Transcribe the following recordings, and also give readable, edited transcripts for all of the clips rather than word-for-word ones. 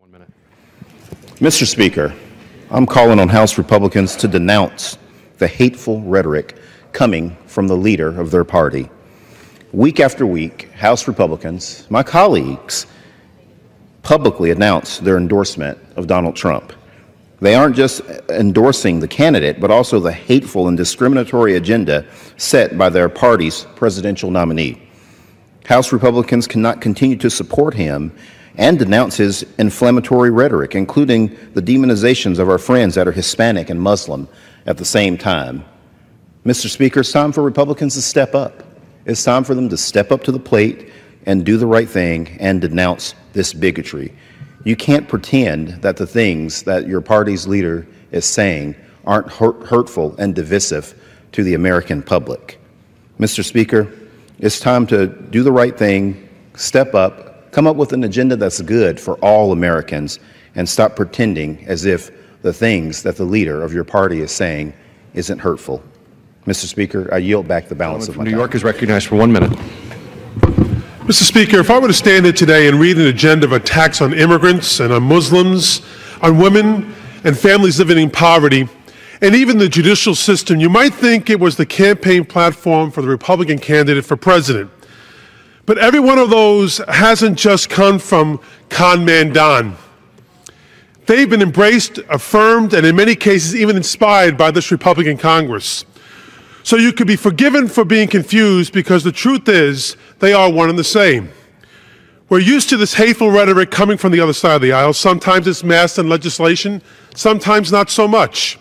1 minute. Mr. Speaker, I'm calling on House Republicans to denounce the hateful rhetoric coming from the leader of their party. Week after week, House Republicans, my colleagues, publicly announce their endorsement of Donald Trump. They aren't just endorsing the candidate, but also the hateful and discriminatory agenda set by their party's presidential nominee. House Republicans cannot continue to support him and denounce his inflammatory rhetoric, including the demonizations of our friends that are Hispanic and Muslim at the same time. Mr. Speaker, it's time for Republicans to step up. It's time for them to step up to the plate and do the right thing and denounce this bigotry. You can't pretend that the things that your party's leader is saying aren't hurtful and divisive to the American public. Mr. Speaker, it's time to do the right thing, step up, come up with an agenda that's good for all Americans, and stop pretending as if the things that the leader of your party is saying isn't hurtful. Mr. Speaker, I yield back the balance of my time. New York is recognized for 1 minute. Mr. Speaker, if I were to stand here today and read an agenda of attacks on immigrants and on Muslims, on women and families living in poverty, and even the judicial system, you might think it was the campaign platform for the Republican candidate for president. But every one of those hasn't just come from con man Don. They've been embraced, affirmed, and in many cases even inspired by this Republican Congress. So you could be forgiven for being confused, because the truth is they are one and the same. We're used to this hateful rhetoric coming from the other side of the aisle. Sometimes it's masked in legislation, sometimes not so much.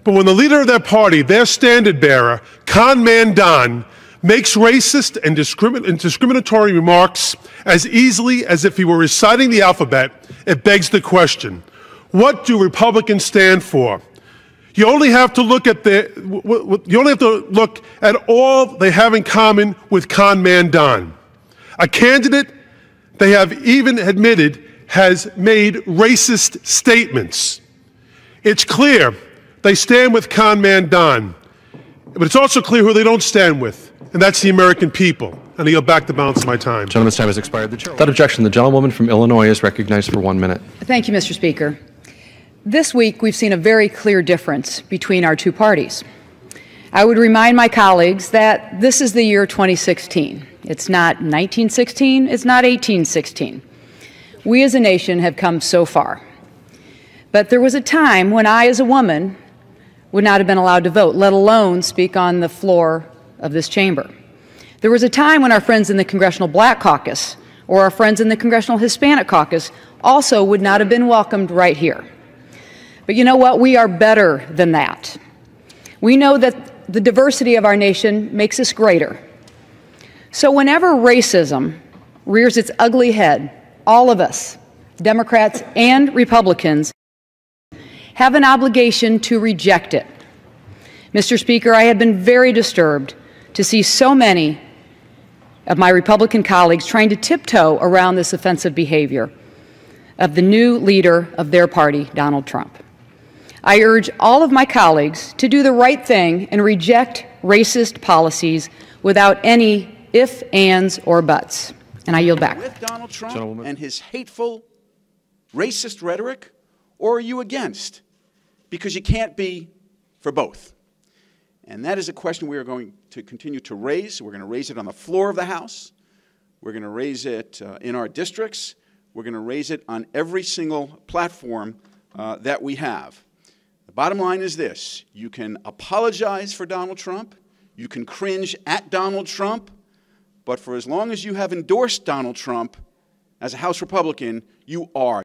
But when the leader of their party, their standard bearer, con man Don, makes racist and discriminatory remarks as easily as if he were reciting the alphabet, it begs the question, what do Republicans stand for? You only have to look at all they have in common with con man Don. A candidate they have even admitted has made racist statements. It's clear they stand with con man Don, but it's also clear who they don't stand with, and that's the American people. And I yield back the balance of my time. Gentleman's time has expired. Without objection, the gentlewoman from Illinois is recognized for 1 minute. Thank you, Mr. Speaker. This week, we've seen a very clear difference between our two parties. I would remind my colleagues that this is the year 2016. It's not 1916, it's not 1816. We as a nation have come so far. But there was a time when I, as a woman, would not have been allowed to vote, let alone speak on the floor of this chamber. There was a time when our friends in the Congressional Black Caucus or our friends in the Congressional Hispanic Caucus also would not have been welcomed right here. But you know what? We are better than that. We know that the diversity of our nation makes us greater. So whenever racism rears its ugly head, all of us, Democrats and Republicans, have an obligation to reject it. Mr. Speaker, I have been very disturbed to see so many of my Republican colleagues trying to tiptoe around this offensive behavior of the new leader of their party, Donald Trump. I urge all of my colleagues to do the right thing and reject racist policies without any ifs, ands, or buts. And I yield back. With Donald Trump and his hateful, racist rhetoric, or are you against? Because you can't be for both. And that is a question we are going to continue to raise. We're going to raise it on the floor of the House. We're going to raise it in our districts. We're going to raise it on every single platform that we have. The bottom line is this. You can apologize for Donald Trump. You can cringe at Donald Trump. But for as long as you have endorsed Donald Trump as a House Republican, you are